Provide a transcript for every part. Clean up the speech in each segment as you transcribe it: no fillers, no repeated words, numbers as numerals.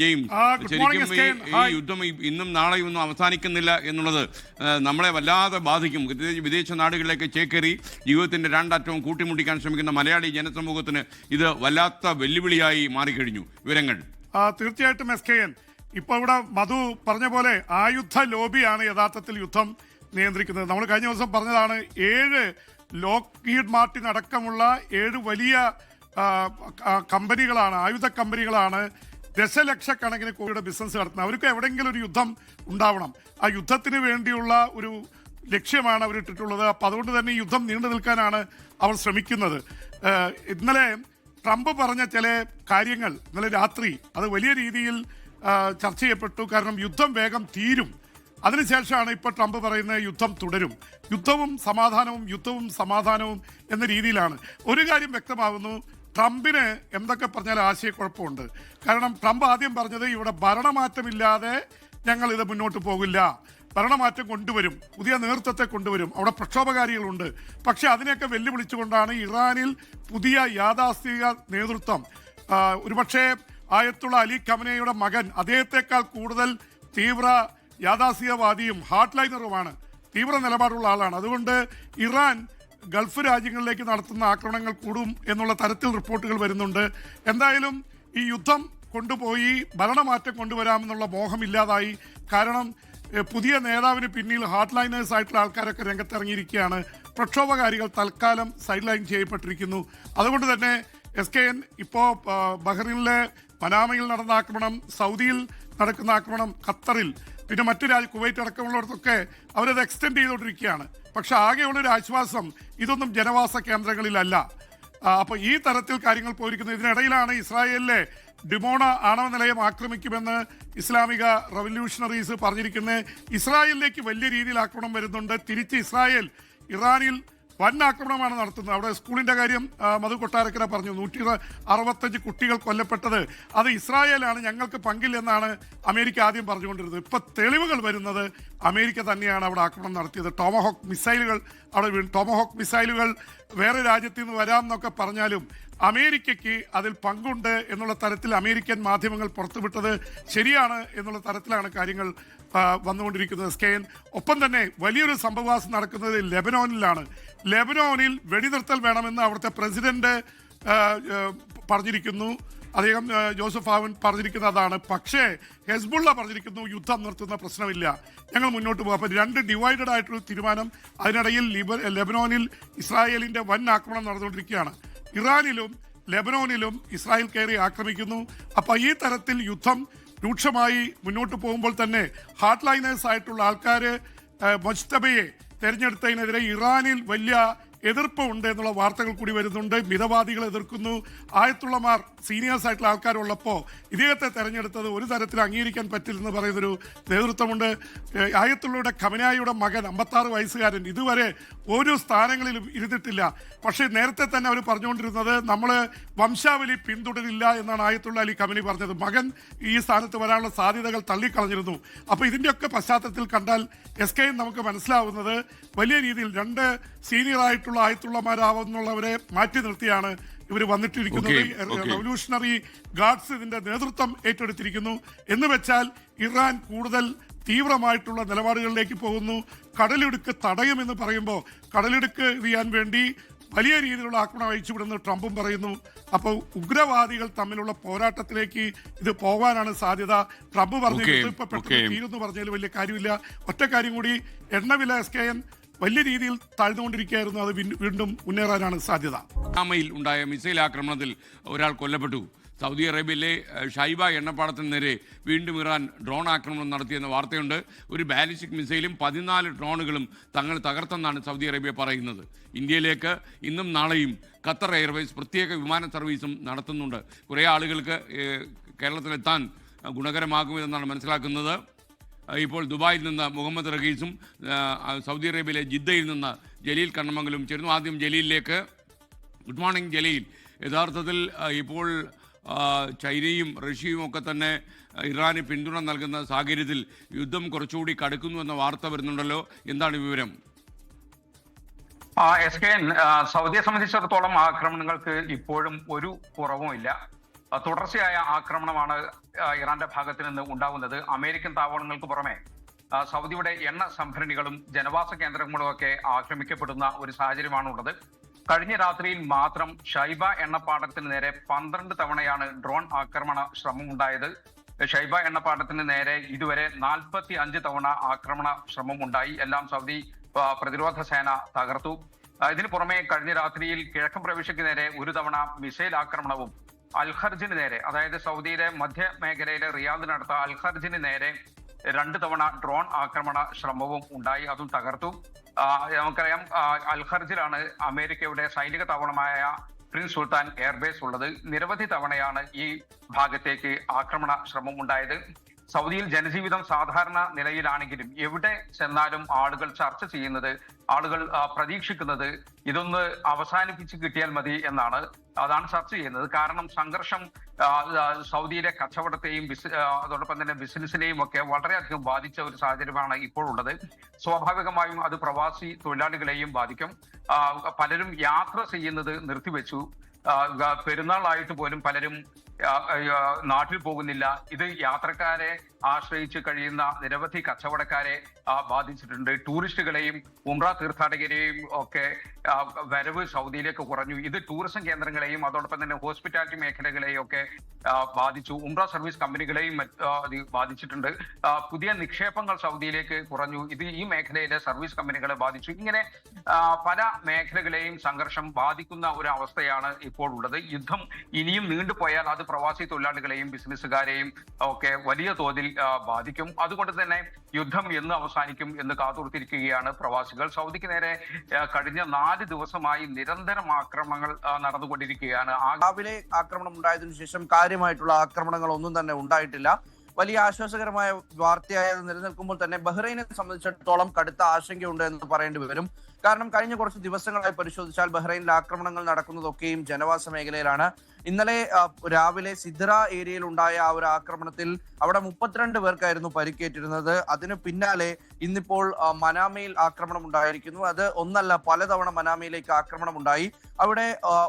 ശരിക്കും ഈ യുദ്ധം ഇന്നും നാളെയും ഒന്നും അവസാനിക്കുന്നില്ല എന്നുള്ളത് നമ്മളെ വല്ലാതെ ബാധിക്കും. വിദേശ നാടുകളിലേക്ക് ചേക്കേറി ജീവിതത്തിന്റെ രണ്ടറ്റവും കൂട്ടിമുട്ടിക്കാൻ ശ്രമിക്കുന്ന മലയാളി ജനസമൂഹത്തിന് ഇത് വല്ലാത്ത വെല്ലുവിളിയായി മാറിക്കഴിഞ്ഞു. വിവരങ്ങൾ തീർച്ചയായിട്ടും SKN ഇപ്പോൾ ഇവിടെ മധു പറഞ്ഞ പോലെ ആയുധ ലോബിയാണ് യഥാർത്ഥത്തിൽ യുദ്ധം നിയന്ത്രിക്കുന്നത്. നമ്മൾ കഴിഞ്ഞ ദിവസം പറഞ്ഞതാണ് 7 ലോക്ഹീഡ് മാർട്ടിൻ അടക്കമുള്ള 7 വലിയ കമ്പനികളാണ്, ആയുധ കമ്പനികളാണ് ദശലക്ഷക്കണക്കിന് കോടിയുടെ ബിസിനസ് നടത്തുന്നത്. അവർക്ക് എവിടെയെങ്കിലും ഒരു യുദ്ധം ഉണ്ടാവണം. ആ യുദ്ധത്തിന് വേണ്ടിയുള്ള ഒരു ലക്ഷ്യമാണ് അവരിട്ടിട്ടുള്ളത്. അപ്പം അതുകൊണ്ട് തന്നെ ഈ യുദ്ധം നീണ്ടു നിൽക്കാനാണ് അവർ ശ്രമിക്കുന്നത്. ഇന്നലെ ട്രംപ് പറഞ്ഞ ചില കാര്യങ്ങൾ ഇന്നലെ രാത്രി അത് വലിയ രീതിയിൽ ചർച്ച ചെയ്യപ്പെട്ടു. കാരണം യുദ്ധം വേഗം തീരും. അതിനുശേഷമാണ് ഇപ്പോൾ ട്രംപ് പറയുന്നത് യുദ്ധം തുടരും, യുദ്ധവും സമാധാനവും എന്ന രീതിയിലാണ്. ഒരു കാര്യം വ്യക്തമാകുന്നു, ട്രംപിന് എന്തൊക്കെ പറഞ്ഞാൽ ആശയക്കുഴപ്പമുണ്ട്. കാരണം ട്രംപ് ആദ്യം പറഞ്ഞത് ഇവിടെ ഭരണമാറ്റമില്ലാതെ ഞങ്ങൾ ഇത് മുന്നോട്ട് പോകില്ല, ഭരണമാറ്റം കൊണ്ടുവരും, പുതിയ നേതൃത്വത്തെ കൊണ്ടുവരും, അവിടെ പ്രക്ഷോഭകാരികളുണ്ട്. പക്ഷെ അതിനെയൊക്കെ വെല്ലുവിളിച്ചുകൊണ്ടാണ് ഇറാനിൽ പുതിയ യാഥാസ്ഥിക നേതൃത്വം, ഒരുപക്ഷെ ആയത്തുള്ള അലി ഖമനയുടെ മകൻ അദ്ദേഹത്തെക്കാൾ കൂടുതൽ തീവ്ര യാഥാസ്ഥികവാദിയും ഹാർഡ് ലൈനറുമാണ്, തീവ്ര നിലപാടുള്ള ആളാണ്. അതുകൊണ്ട് ഇറാൻ ഗൾഫ് രാജ്യങ്ങളിലേക്ക് നടത്തുന്ന ആക്രമണങ്ങൾ കൂടും എന്നുള്ള തരത്തിൽ റിപ്പോർട്ടുകൾ വരുന്നുണ്ട്. എന്തായാലും ഈ യുദ്ധം കൊണ്ടുപോയി ഭരണമാറ്റം കൊണ്ടുവരാമെന്നുള്ള മോഹമില്ലാതായി. കാരണം പുതിയ നേതാവിന് പിന്നിൽ ഹാർഡ് ലൈനേഴ്സ് ആയിട്ടുള്ള ആൾക്കാരൊക്കെ രംഗത്തിറങ്ങിയിരിക്കുകയാണ്. പ്രക്ഷോഭകാരികൾ തൽക്കാലം സൈഡ് ലൈൻ ചെയ്യപ്പെട്ടിരിക്കുന്നു. അതുകൊണ്ട് തന്നെ SKN ഇപ്പോൾ ബഹ്റിനിലെ പനാമയിൽ നടന്ന ആക്രമണം, സൗദിയിൽ നടക്കുന്ന ആക്രമണം, ഖത്തറിൽ, പിന്നെ മറ്റു കുവൈറ്റ് അടക്കമുള്ളിടത്തൊക്കെ അവരത് എക്സ്റ്റെൻഡ് ചെയ്തുകൊണ്ടിരിക്കുകയാണ്. പക്ഷെ ആകെയുള്ളൊരു ആശ്വാസം ഇതൊന്നും ജനവാസ കേന്ദ്രങ്ങളിലല്ല. അപ്പോൾ ഈ തരത്തിൽ കാര്യങ്ങൾ പോയിരിക്കുന്നത്. ഇതിനിടയിലാണ് ഇസ്രായേലിലെ ഡിമോണ ആണവ നിലയം ആക്രമിക്കുമെന്ന് ഇസ്ലാമിക റവല്യൂഷണറീസ് പറഞ്ഞിരിക്കുന്നത്. ഇസ്രായേലിലേക്ക് വലിയ രീതിയിൽ ആക്രമണം വരുന്നുണ്ട്. തിരിച്ച് ഇസ്രായേൽ ഇറാനിൽ വൻ ആക്രമണമാണ് നടത്തുന്നത്. അവിടെ സ്കൂളിൻ്റെ കാര്യം മധു കൊട്ടാരക്കര പറഞ്ഞു. 165 കുട്ടികൾ കൊല്ലപ്പെട്ടത് അത് ഇസ്രായേലാണ്, ഞങ്ങൾക്ക് പങ്കില്ലെന്നാണ് അമേരിക്ക ആദ്യം പറഞ്ഞുകൊണ്ടിരുന്നത്. ഇപ്പം തെളിവുകൾ വരുന്നത് അമേരിക്ക തന്നെയാണ് അവിടെ ആക്രമണം നടത്തിയത്. ടോമഹോക്ക് മിസൈലുകൾ അവിടെ വീണു. ടോമഹോക്ക് മിസൈലുകൾ വേറെ രാജ്യത്തു നിന്ന് വരാം എന്നൊക്കെ പറഞ്ഞാലും അമേരിക്കയ്ക്ക് അതിൽ പങ്കുണ്ട് എന്നുള്ള തരത്തിൽ അമേരിക്കൻ മാധ്യമങ്ങൾ പുറത്തുവിട്ടത് ശരിയാണ് എന്നുള്ള തരത്തിലാണ് കാര്യങ്ങൾ വന്നുകൊണ്ടിരിക്കുന്നത്. SKN ഒപ്പം തന്നെ വലിയൊരു സംഭവവാസം നടക്കുന്നത് ലെബനോനിലാണ്. ലെബനോനിൽ വെടിനിർത്തൽ വേണമെന്ന് അവിടുത്തെ പ്രസിഡന്റ് പറഞ്ഞിരിക്കുന്നു. അദ്ദേഹം ജോസഫ് ആവൻ പറഞ്ഞിരിക്കുന്നതാണ്. പക്ഷേ ഹെസ്ബുള്ള പറഞ്ഞിരിക്കുന്നു യുദ്ധം നിർത്തുന്ന പ്രശ്നമില്ല, ഞങ്ങൾ മുന്നോട്ട് പോകും. അപ്പം 2 ഡിവൈഡഡ് ആയിട്ടൊരു തീരുമാനം. അതിനിടയിൽ ലെബനോനിൽ ഇസ്രായേലിൻ്റെ വൻ ആക്രമണം നടന്നുകൊണ്ടിരിക്കുകയാണ്. ഇറാനിലും ലെബനോനിലും ഇസ്രായേൽ കയറി ആക്രമിക്കുന്നു. അപ്പോൾ ഈ തരത്തിൽ യുദ്ധം രൂക്ഷമായി മുന്നോട്ട് പോകുമ്പോൾ തന്നെ ഹാർഡ് ലൈനേഴ്സ് ആയിട്ടുള്ള ആൾക്കാർ മൊജ്തബയെ തെരഞ്ഞെടുത്തതിനെതിരെ ഇറാനിൽ വലിയ എതിർപ്പ് ഉണ്ട് എന്നുള്ള വാർത്തകൾ കൂടി വരുന്നുണ്ട്. മിതവാദികൾ എതിർക്കുന്നു. ആയത്തുള്ളമാർ സീനിയേഴ്സ് ആയിട്ടുള്ള ആൾക്കാരുള്ളപ്പോൾ ഇദ്ദേഹത്തെ തെരഞ്ഞെടുത്തത് ഒരു തരത്തിൽ അംഗീകരിക്കാൻ പറ്റില്ലെന്ന് പറയുന്നൊരു നേതൃത്വമുണ്ട്. ആയത്തുള്ളയുടെ ഖമനായിയുടെ മകൻ 56 വയസ്സുകാരൻ ഇതുവരെ ഒരു സ്ഥാനങ്ങളിലും ഇരുന്നിട്ടില്ല. പക്ഷേ നേരത്തെ തന്നെ അവർ പറഞ്ഞുകൊണ്ടിരുന്നത് നമ്മൾ വംശാവലി പിന്തുടരില്ല എന്നാണ് ആയത്തുള്ള അലി ഖമനി പറഞ്ഞത്. മകൻ ഈ സ്ഥാനത്ത് വരാനുള്ള സാധ്യതകൾ തള്ളിക്കളഞ്ഞിരുന്നു. അപ്പോൾ ഇതിൻ്റെയൊക്കെ പശ്ചാത്തലത്തിൽ കണ്ടാൽ SKN നമുക്ക് മനസ്സിലാവുന്നത് വലിയ രീതിയിൽ 2 സീനിയറായിട്ടുള്ള ആയത്തുള്ളമാരാവുന്നുള്ളവരെ മാറ്റി നിർത്തിയാണ് ഇവർ വന്നിട്ടിരിക്കുന്നത്. റവല്യൂഷണറി ഗാർഡ്സ് ഇതിന്റെ നേതൃത്വം ഏറ്റെടുത്തിരിക്കുന്നു. എന്ന് വെച്ചാൽ ഇറാൻ കൂടുതൽ തീവ്രമായിട്ടുള്ള നിലപാടുകളിലേക്ക് പോകുന്നു. കടലിടുക്ക് തടയുമെന്ന് പറയുമ്പോൾ കടലിടുക്ക് ചെയ്യാൻ വേണ്ടി വലിയ രീതിയിലുള്ള ആക്രമണം അയച്ചുവിടുന്നു ട്രംപും പറയുന്നു. അപ്പോൾ ഉഗ്രവാദികൾ തമ്മിലുള്ള പോരാട്ടത്തിലേക്ക് ഇത് പോകാനാണ് സാധ്യത. ട്രംപ് പറഞ്ഞു ഇപ്പൊ പെട്ടെന്ന് തീരുന്നു പറഞ്ഞാൽ വലിയ കാര്യമില്ല. ഒറ്റ കാര്യം കൂടി, എണ്ണവില SKN വലിയ രീതിയിൽ താഴ്ന്നുകൊണ്ടിരിക്കുകയായിരുന്നു. അത് വീണ്ടും മുന്നേറാനാണ് സാധ്യത. പനാമയിൽ ഉണ്ടായ മിസൈൽ ആക്രമണത്തിൽ ഒരാൾ കൊല്ലപ്പെട്ടു. സൗദി അറേബ്യയിലെ ഷൈബ എണ്ണപ്പാടത്തിന് നേരെ വീണ്ടും ഇറാൻ ഡ്രോൺ ആക്രമണം നടത്തിയെന്ന വാർത്തയുണ്ട്. ഒരു ബാലിസ്റ്റിക് മിസൈലും 14 ഡ്രോണുകളും തങ്ങൾ തകർത്തെന്നാണ് സൗദി അറേബ്യ പറയുന്നത്. ഇന്ത്യയിലേക്ക് ഇന്നും നാളെയും ഖത്തർ എയർവേസ് പ്രത്യേക വിമാന സർവീസും നടത്തുന്നുണ്ട്. കുറേ ആളുകൾക്ക് കേരളത്തിലെത്താൻ ഗുണകരമാകുമെന്നാണ് മനസ്സിലാക്കുന്നത്. ഇപ്പോൾ ദുബായിൽ നിന്ന് മുഹമ്മദ് റഹീസും സൗദി അറേബ്യയിലെ ജിദ്ദയിൽ നിന്ന് ജലീൽ കണ്ണമംഗലും ചേരുന്നു. ആദ്യം ജലീലിലേക്ക്. Good morning Jaleel. യഥാർത്ഥത്തിൽ ഇപ്പോൾ ചൈനയും റഷ്യയും ഒക്കെ തന്നെ ഇറാന് പിന്തുണ നൽകുന്ന സാഹചര്യത്തിൽ യുദ്ധം കുറച്ചുകൂടി കടുക്കുന്നു എന്ന വാർത്ത വരുന്നുണ്ടല്ലോ, എന്താണ് വിവരം? SKN, സൗദിയെ സംബന്ധിച്ചിടത്തോളം ആക്രമണങ്ങൾക്ക് ഇപ്പോഴും ഒരു കുറവുമില്ല. തുടർച്ചയായ ആക്രമണമാണ് ഇറാന്റെ ഭാഗത്ത് നിന്ന് ഉണ്ടാകുന്നത്. അമേരിക്കൻ താവളങ്ങൾക്ക് പുറമെ സൗദിയുടെ എണ്ണ സംഭരണികളും ജനവാസ കേന്ദ്രങ്ങളും ഒക്കെ ആക്രമിക്കപ്പെടുന്ന ഒരു സാഹചര്യമാണുള്ളത്. കഴിഞ്ഞ രാത്രിയിൽ മാത്രം ഷൈബ എണ്ണപ്പാടത്തിന് നേരെ 12 തവണയാണ് ഡ്രോൺ ആക്രമണ ശ്രമം ഉണ്ടായത്. ഷൈബ എണ്ണപ്പാടത്തിന് നേരെ ഇതുവരെ 45 തവണ ആക്രമണ ശ്രമം ഉണ്ടായി. എല്ലാം സൗദി പ്രതിരോധ സേന തകർത്തു. ഇതിനു പുറമെ കഴിഞ്ഞ രാത്രിയിൽ കിഴക്കൻ പ്രവിശ്യക്ക് നേരെ ഒരു തവണ മിസൈൽ ആക്രമണവും അൽഖർജിന് നേരെ, അതായത് സൗദിയിലെ മധ്യ മേഖലയിലെ റിയാദിനടുത്ത അൽഖർജിന് നേരെ 2 തവണ ഡ്രോൺ ആക്രമണ ശ്രമവും ഉണ്ടായി. അതും തകർത്തു. നമുക്കറിയാം, അൽഖർജിലാണ് അമേരിക്കയുടെ സൈനിക താവളമായ പ്രിൻസ് സുൽത്താൻ എയർബേസ് ഉള്ളത്. നിരവധി തവണയാണ് ഈ ഭാഗത്തേക്ക് ആക്രമണ ശ്രമം ഉണ്ടായത്. സൗദിയിൽ ജനജീവിതം സാധാരണ നിലയിലാണെങ്കിലും എവിടെ ചെന്നാലും ആളുകൾ ചർച്ച ചെയ്യുന്നത്, ആളുകൾ പ്രതീക്ഷിക്കുന്നത് ഇതൊന്ന് അവസാനിപ്പിച്ച് കിട്ടിയാൽ മതി എന്നാണ്. അതാണ് ചർച്ച ചെയ്യുന്നത്. കാരണം സംഘർഷം സൗദിയിലെ കച്ചവടത്തെയും അതോടൊപ്പം തന്നെ ബിസിനസിനെയും ഒക്കെ വളരെയധികം ബാധിച്ച ഒരു സാഹചര്യമാണ് ഇപ്പോഴുള്ളത്. സ്വാഭാവികമായും അത് പ്രവാസി തൊഴിലാളികളെയും ബാധിക്കും. പലരും യാത്ര ചെയ്യുന്നത് നിർത്തിവെച്ചു. പെരുന്നാളായിട്ട് പോലും പലരും നാട്ടിൽ പോകുന്നില്ല. ഇത് യാത്രക്കാരെ ആശ്രയിച്ച് കഴിയുന്ന നിരവധി കച്ചവടക്കാരെ ബാധിച്ചിട്ടുണ്ട്. ടൂറിസ്റ്റുകളെയും ഉംറ തീർത്ഥാടകരെയും ഒക്കെ വരവ് സൗദിയിലേക്ക് കുറഞ്ഞു. ഇത് ടൂറിസം കേന്ദ്രങ്ങളെയും അതോടൊപ്പം തന്നെ ഹോസ്പിറ്റാലിറ്റി മേഖലകളെയും ഒക്കെ ബാധിച്ചു. ഉംറ സർവീസ് കമ്പനികളെയും ബാധിച്ചിട്ടുണ്ട്. പുതിയ നിക്ഷേപങ്ങൾ സൗദിയിലേക്ക് കുറഞ്ഞു. ഇത് ഈ മേഖലയിലെ സർവീസ് കമ്പനികളെ ബാധിച്ചു. ഇങ്ങനെ പല മേഖലകളെയും സംഘർഷം ബാധിക്കുന്ന ഒരു അവസ്ഥയാണ് ഇപ്പോൾ ഉള്ളത്. യുദ്ധം ഇനിയും നീണ്ടുപോയാൽ അത് പ്രവാസി തൊഴിലാളികളെയും ബിസിനസ്സുകാരെയും ഒക്കെ വലിയ തോതിൽ ബാധിക്കും. അതുകൊണ്ട് തന്നെ യുദ്ധം എന്ന് അവസാനിക്കും എന്ന് കാത്തുകൊടുത്തിരിക്കുകയാണ് പ്രവാസികൾ. സൗദിക്ക് നേരെ കഴിഞ്ഞ 4 ദിവസമായി നിരന്തരം ആക്രമണങ്ങൾ നടന്നുകൊണ്ടിരിക്കുകയാണ്. രാവിലെ ആക്രമണം ഉണ്ടായതിനു ശേഷം കാര്യമായിട്ടുള്ള ആക്രമണങ്ങൾ ഒന്നും തന്നെ ഉണ്ടായിട്ടില്ല. വലിയ ആശ്വാസകരമായ വാർത്തയായത് നിലനിൽക്കുമ്പോൾ തന്നെ ബഹ്റൈനെ സംബന്ധിച്ചിടത്തോളം കടുത്ത ആശങ്കയുണ്ട് എന്ന് പറയേണ്ടി വരും. കാരണം കഴിഞ്ഞ കുറച്ച് ദിവസങ്ങളായി പരിശോധിച്ചാൽ ബഹ്റൈനിൽ ആക്രമണങ്ങൾ നടക്കുന്നതൊക്കെയും ജനവാസ മേഖലയിലാണ്. ഇന്നലെ രാവിലെ സിദ്ര ഏരിയയിൽ ഉണ്ടായ ആ ഒരു ആക്രമണത്തിൽ അവിടെ 32 പേർക്കായിരുന്നു പരിക്കേറ്റിരുന്നത്. അതിന് പിന്നാലെ ഇന്നിപ്പോൾ മനാമയിൽ ആക്രമണം ഉണ്ടായിരിക്കുന്നു. അത് ഒന്നല്ല, പലതവണ മനാമയിലേക്ക് ആക്രമണം ഉണ്ടായി. അവിടെ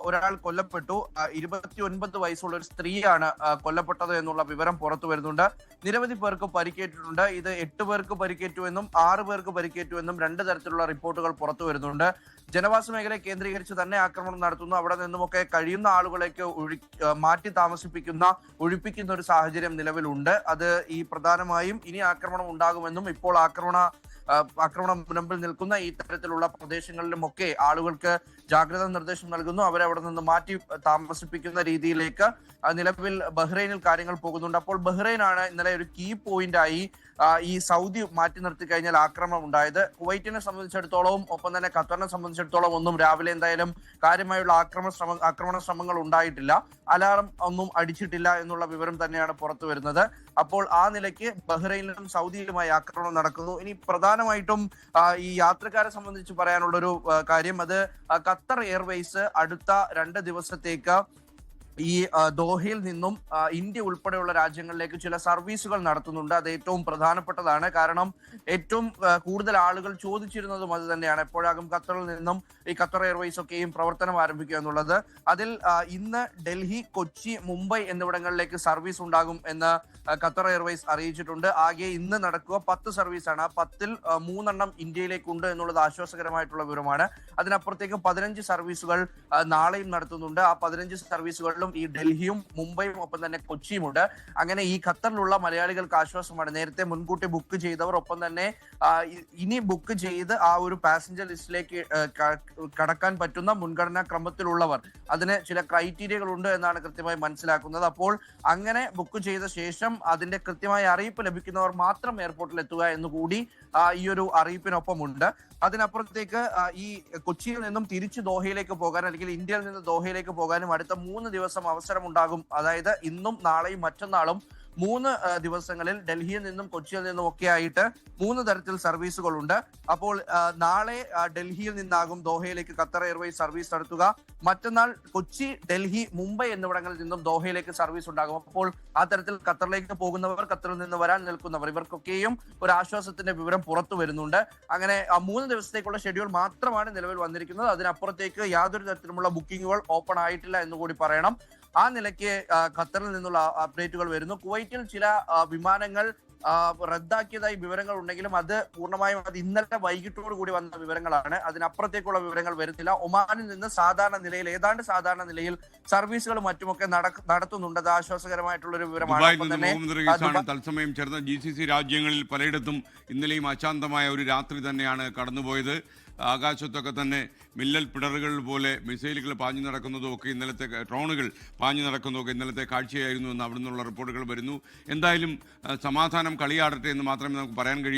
ഒരാൾ കൊല്ലപ്പെട്ടു. 29 വയസ്സുള്ള ഒരു സ്ത്രീയാണ് കൊല്ലപ്പെട്ടത് എന്നുള്ള വിവരം പുറത്തു വരുന്നുണ്ട്. നിരവധി പേർക്ക് പരിക്കേറ്റിട്ടുണ്ട്. ഇത് 8 പേർക്ക് പരിക്കേറ്റുവെന്നും 6 പേർക്ക് പരിക്കേറ്റുവെന്നും 2 തരത്തിലുള്ള റിപ്പോർട്ടുകൾ പുറത്തു വരുന്നുണ്ട്. ജനവാസ മേഖലയെ കേന്ദ്രീകരിച്ച് തന്നെ ആക്രമണം നടത്തുന്നു. അവിടെ നിന്നുമൊക്കെ കഴിയുന്ന ആളുകളേക്ക് മാറ്റി ഒഴിപ്പിക്കുന്ന ഒരു സാഹചര്യം നിലവിലുണ്ട്. അത് ഈ പ്രധാനമായും ഇനി ആക്രമണം ഉണ്ടാകുമെന്നും ഇപ്പോൾ ആക്രമണം മുൻപിൽ നിൽക്കുന്ന ഈ തരത്തിലുള്ള പ്രദേശങ്ങളിലുമൊക്കെ ആളുകൾക്ക് ജാഗ്രതാ നിർദ്ദേശം നൽകുന്നു. അവരെ അവിടെ നിന്ന് മാറ്റി താമസിപ്പിക്കുന്ന രീതിയിലേക്ക് നിലവിൽ ബഹ്റൈനിൽ കാര്യങ്ങൾ പോകുന്നുണ്ട്. അപ്പോൾ ബഹ്റൈനാണ് ഇന്നലെ ഒരു കീ പോയിന്റായി ഈ സൗദി മാറ്റി നിർത്തി കഴിഞ്ഞാൽ ആക്രമണം ഉണ്ടായത്. കുവൈറ്റിനെ സംബന്ധിച്ചിടത്തോളവും ഒപ്പം തന്നെ ഖത്തറിനെ സംബന്ധിച്ചിടത്തോളം ഒന്നും രാവിലെ എന്തായാലും കാര്യമായുള്ള ആക്രമണ ശ്രമങ്ങൾ ഉണ്ടായിട്ടില്ല. അലാറം ഒന്നും അടിച്ചിട്ടില്ല എന്നുള്ള വിവരം തന്നെയാണ് പുറത്തു വരുന്നത്. അപ്പോൾ ആ നിലയ്ക്ക് ബഹ്റൈനിലും സൗദിയിലുമായി ആക്രമണം നടക്കുന്നു. ഇനി പ്രധാനമായിട്ടും ഈ യാത്രക്കാരെ സംബന്ധിച്ച് പറയാനുള്ളൊരു കാര്യം, അത് ഖത്തർ എയർവേസ് അടുത്ത 2 ദിവസത്തേക്ക് ഈ ദോഹയിൽ നിന്നും ഇന്ത്യ ഉൾപ്പെടെയുള്ള രാജ്യങ്ങളിലേക്ക് ചില സർവീസുകൾ നടത്തുന്നുണ്ട്. അത് ഏറ്റവും പ്രധാനപ്പെട്ടതാണ്. കാരണം ഏറ്റവും കൂടുതൽ ആളുകൾ ചോദിച്ചിരുന്നതും അത് തന്നെയാണ്. എപ്പോഴാകും ഖത്തറിൽ നിന്നും ഈ ഖത്തർ എയർവേസ് ഒക്കെയും പ്രവർത്തനം ആരംഭിക്കുക എന്നുള്ളത്. അതിൽ ഇന്ന് ഡൽഹി, കൊച്ചി, മുംബൈ എന്നിവിടങ്ങളിലേക്ക് സർവീസ് ഉണ്ടാകും എന്ന് ഖത്തർ എയർവേസ് അറിയിച്ചിട്ടുണ്ട്. ആകെ ഇന്ന് നടക്കുക 10 സർവീസാണ്. ആ 10ൽ 3 ഇന്ത്യയിലേക്കുണ്ട് എന്നുള്ളത് ആശ്വാസകരമായിട്ടുള്ള വിവരമാണ്. അതിനപ്പുറത്തേക്ക് 15 സർവീസുകൾ നാളെയും നടത്തുന്നുണ്ട്. ആ 15 സർവീസുകളിലും ഈ ഡൽഹിയും മുംബൈയും ഒപ്പം തന്നെ കൊച്ചിയുമുണ്ട്. അങ്ങനെ ഈ ഖത്തറിലുള്ള മലയാളികൾക്ക് ആശ്വാസമാണ്. നേരത്തെ മുൻകൂട്ടി ബുക്ക് ചെയ്തവർ, ഒപ്പം തന്നെ ഇനി ബുക്ക് ചെയ്ത് ആ ഒരു പാസഞ്ചർ ലിസ്റ്റിലേക്ക് കടക്കാൻ പറ്റുന്ന മുൻഗണനാ ക്രമത്തിലുള്ളവർ, അതിന് ചില ക്രൈറ്റീരിയകൾ ഉണ്ട് എന്നാണ് കൃത്യമായി മനസ്സിലാക്കുന്നത്. അപ്പോൾ അങ്ങനെ ബുക്ക് ചെയ്ത ശേഷം അതിന്റെ കൃത്യമായ അറിയിപ്പ് ലഭിക്കുന്നവർ മാത്രം എയർപോർട്ടിൽ എത്തുക എന്നുകൂടി ഈ ഒരു അറിയിപ്പിനൊപ്പമുണ്ട്. അതിനപ്പുറത്തേക്ക് ഈ കൊച്ചിയിൽ നിന്നും തിരിച്ച് ദോഹയിലേക്ക് പോകാൻ, അല്ലെങ്കിൽ ഇന്ത്യയിൽ നിന്ന് ദോഹയിലേക്ക് പോകാനും അടുത്ത 3 ദിവസം അവസരം ഉണ്ടാകും. അതായത് ഇന്നും നാളെയും മറ്റന്നാളും 3 ദിവസങ്ങളിൽ ഡൽഹിയിൽ നിന്നും കൊച്ചിയിൽ നിന്നും ഒക്കെ ആയിട്ട് 3 തരത്തിൽ സർവീസുകളുണ്ട്. അപ്പോൾ നാളെ ഡൽഹിയിൽ നിന്നാകും ദോഹയിലേക്ക് ഖത്തർ എയർവേസ് സർവീസ് നടത്തുക. മറ്റന്നാൾ കൊച്ചി, ഡൽഹി, മുംബൈ എന്നിവിടങ്ങളിൽ നിന്നും ദോഹയിലേക്ക് സർവീസ് ഉണ്ടാകും. അപ്പോൾ ആ തരത്തിൽ ഖത്തറിലേക്ക് പോകുന്നവർ, ഖത്തറിൽ നിന്ന് വരാൻ നിൽക്കുന്നവർ, ഇവർക്കൊക്കെയും ഒരു ആശ്വാസത്തിന്റെ വിവരം പുറത്തു വരുന്നുണ്ട്. അങ്ങനെ 3 ദിവസത്തേക്കുള്ള ഷെഡ്യൂൾ മാത്രമാണ് നിലവിൽ വന്നിരിക്കുന്നത്. അതിനപ്പുറത്തേക്ക് യാതൊരു തരത്തിലുമുള്ള ബുക്കിങ്ങുകൾ ഓപ്പൺ ആയിട്ടില്ല എന്നുകൂടി പറയണം. ആ നിലയ്ക്ക് ഖത്തറിൽ നിന്നുള്ള അപ്ഡേറ്റുകൾ വരുന്നു. കുവൈറ്റിൽ ചില വിമാനങ്ങൾ റദ്ദാക്കിയതായി വിവരങ്ങൾ ഉണ്ടെങ്കിലും അത് പൂർണ്ണമായും അത് ഇന്നലെ വൈകിട്ടോട് കൂടി വന്ന വിവരങ്ങളാണ്. അതിനപ്പുറത്തേക്കുള്ള വിവരങ്ങൾ വരുന്നില്ല. ഒമാനിൽ നിന്ന് ഏതാണ്ട് സാധാരണ നിലയിൽ സർവീസുകളും മറ്റുമൊക്കെ നടത്തുന്നുണ്ട്. അത് ആശ്വാസകരമായിട്ടുള്ള ഒരു വിവരമാണ്. തത്സമയം ചേർന്ന GCC രാജ്യങ്ങളിൽ പലയിടത്തും ഇന്നലെയും അശാന്തമായ ഒരു രാത്രി തന്നെയാണ് കടന്നുപോയത്. ആകാശത്തൊക്കെ തന്നെ മിന്നൽ പിടറുകൾ പോലെ മിസൈലുകൾ പാഞ്ഞു നടക്കുന്നതും ഒക്കെ ഇന്നലത്തെ ഡ്രോണുകൾ പാഞ്ഞു നടക്കുന്നതൊക്കെ ഇന്നലത്തെ കാഴ്ചയായിരുന്നു എന്ന് അവിടെ നിന്നുള്ള റിപ്പോർട്ടുകൾ വരുന്നു. എന്തായാലും സമാധാനം കളിയാടട്ടെ എന്ന് മാത്രമേ നമുക്ക് പറയാൻ കഴിയൂ.